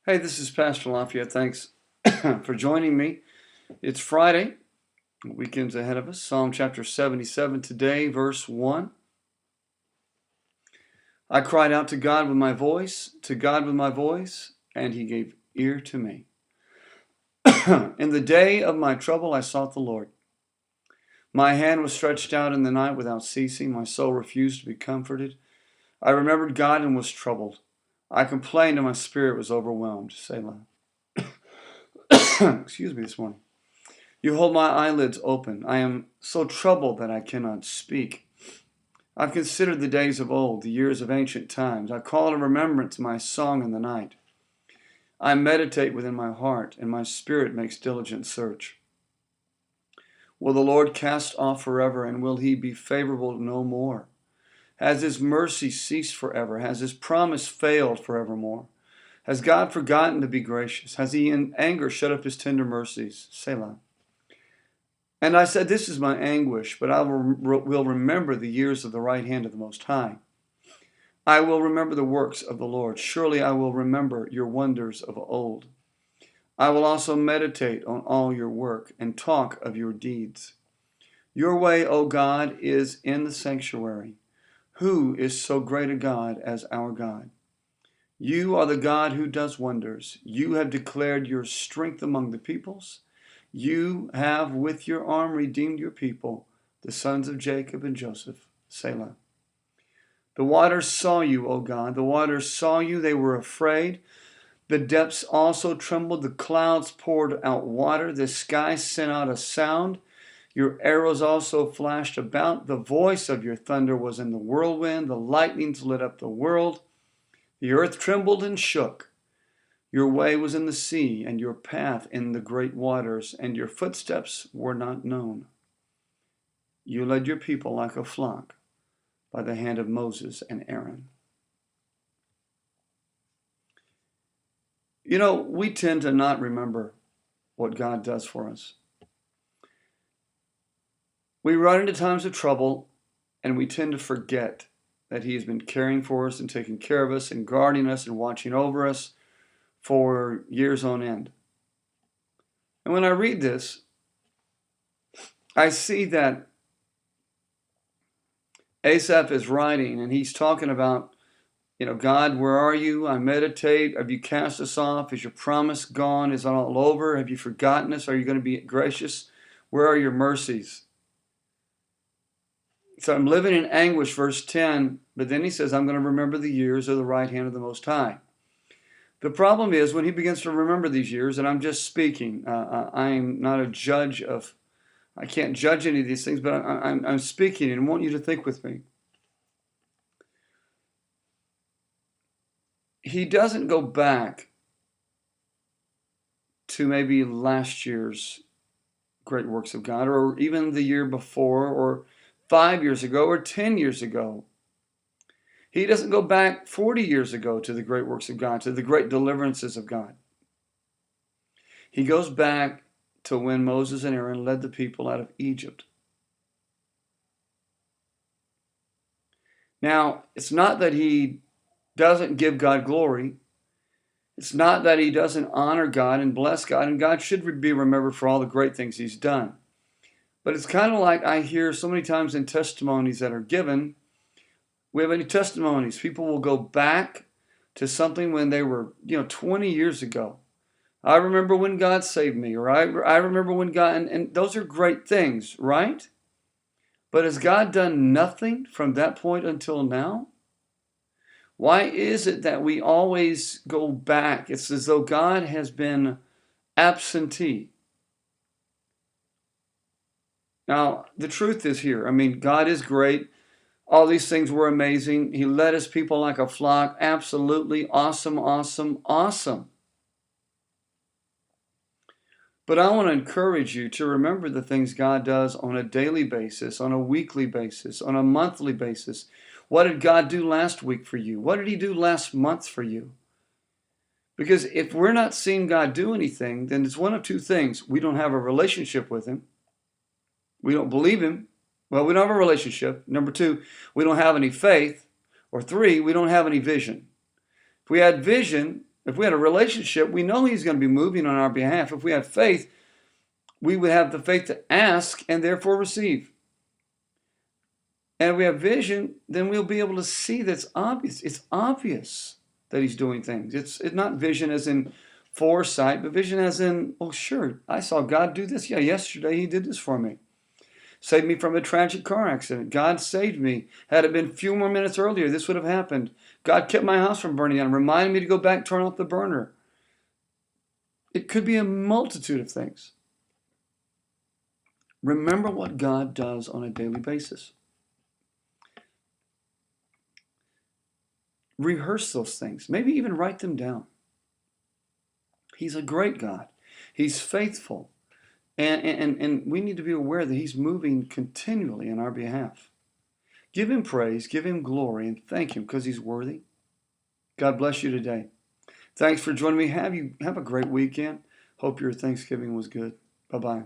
Hey, this is Pastor Laf. Thanks for joining me. It's Friday. The weekend's ahead of us. Psalm chapter 77 today, verse 1. I cried out to God with my voice, and he gave ear to me. In the day of my trouble, I sought the Lord. My hand was stretched out in the night without ceasing. My soul refused to be comforted. I remembered God and was troubled. I complained and my spirit was overwhelmed. Selah. Excuse me this morning. You hold my eyelids open. I am so troubled that I cannot speak. I've considered the days of old, the years of ancient times. I call to remembrance my song in the night. I meditate within my heart, and my spirit makes diligent search. Will the Lord cast off forever, and will he be favorable no more? Has his mercy ceased forever? Has his promise failed forevermore? Has God forgotten to be gracious? Has he in anger shut up his tender mercies? Selah. And I said, this is my anguish, but I will remember the years of the right hand of the Most High. I will remember the works of the Lord. Surely I will remember your wonders of old. I will also meditate on all your work and talk of your deeds. Your way, O God, is in the sanctuary. Who is so great a God as our God? You are the God who does wonders. You have declared your strength among the peoples. You have with your arm redeemed your people, the sons of Jacob and Joseph. Selah. The waters saw you, O God. The waters saw you. They were afraid. The depths also trembled. The clouds poured out water. The sky sent out a sound. Your arrows also flashed about. The voice of your thunder was in the whirlwind. The lightnings lit up the world. The earth trembled and shook. Your way was in the sea, and your path in the great waters, and your footsteps were not known. You led your people like a flock by the hand of Moses and Aaron. You know, we tend to not remember what God does for us. We run into times of trouble, and we tend to forget that he has been caring for us and taking care of us and guarding us and watching over us for years on end. And when I read this, I see that Asaph is writing and he's talking about, God, where are you? I meditate. Have you cast us off? Is your promise gone? Is it all over? Have you forgotten us? Are you going to be gracious? Where are your mercies? So I'm living in anguish, verse 10, but then he says, I'm going to remember the years of the right hand of the Most High. The problem is when he begins to remember these years, and I'm just speaking, I'm not a judge I can't judge any of these things, but I'm speaking and I want you to think with me. He doesn't go back to maybe last year's great works of God, or even the year before, or 5 years ago, or 10 years ago. He doesn't go back 40 years ago to the great works of God, to the great deliverances of God. He goes back to when Moses and Aaron led the people out of Egypt. Now, it's not that he doesn't give God glory. It's not that he doesn't honor God and bless God, and God should be remembered for all the great things he's done. But it's kind of like I hear so many times in testimonies that are given. We have any testimonies? People will go back to something when they were, 20 years ago. I remember when God saved me, or I remember when God, and those are great things, right? But has God done nothing from that point until now? Why is it that we always go back? It's as though God has been absentee. Now, the truth is here. God is great. All these things were amazing. He led his people like a flock. Absolutely awesome, awesome, awesome. But I want to encourage you to remember the things God does on a daily basis, on a weekly basis, on a monthly basis. What did God do last week for you? What did he do last month for you? Because if we're not seeing God do anything, then it's one of two things. We don't have a relationship with him. We don't believe him. Well, we don't have a relationship. Number two, we don't have any faith. Or three, we don't have any vision. If we had vision, If we had a relationship, we know He's going to be moving on our behalf. If we had faith, we would have the faith to ask and therefore receive. And if we have vision, then we'll be able to see that's obvious. It's obvious that He's doing things. It's not vision as in foresight, but vision as in, oh, sure, I saw God do this. Yeah, yesterday He did this for me. Saved me from a tragic car accident. God saved me. Had it been a few more minutes earlier, this would have happened. God kept my house from burning down, reminded me to go back, turn off the burner. It could be a multitude of things. Remember what God does on a daily basis. Rehearse those things. Maybe even write them down. He's a great God. He's faithful. And we need to be aware that He's moving continually on our behalf. Give Him praise, give Him glory, and thank Him because He's worthy. God bless you today. Thanks for joining me. Have a great weekend. Hope your Thanksgiving was good. Bye-bye.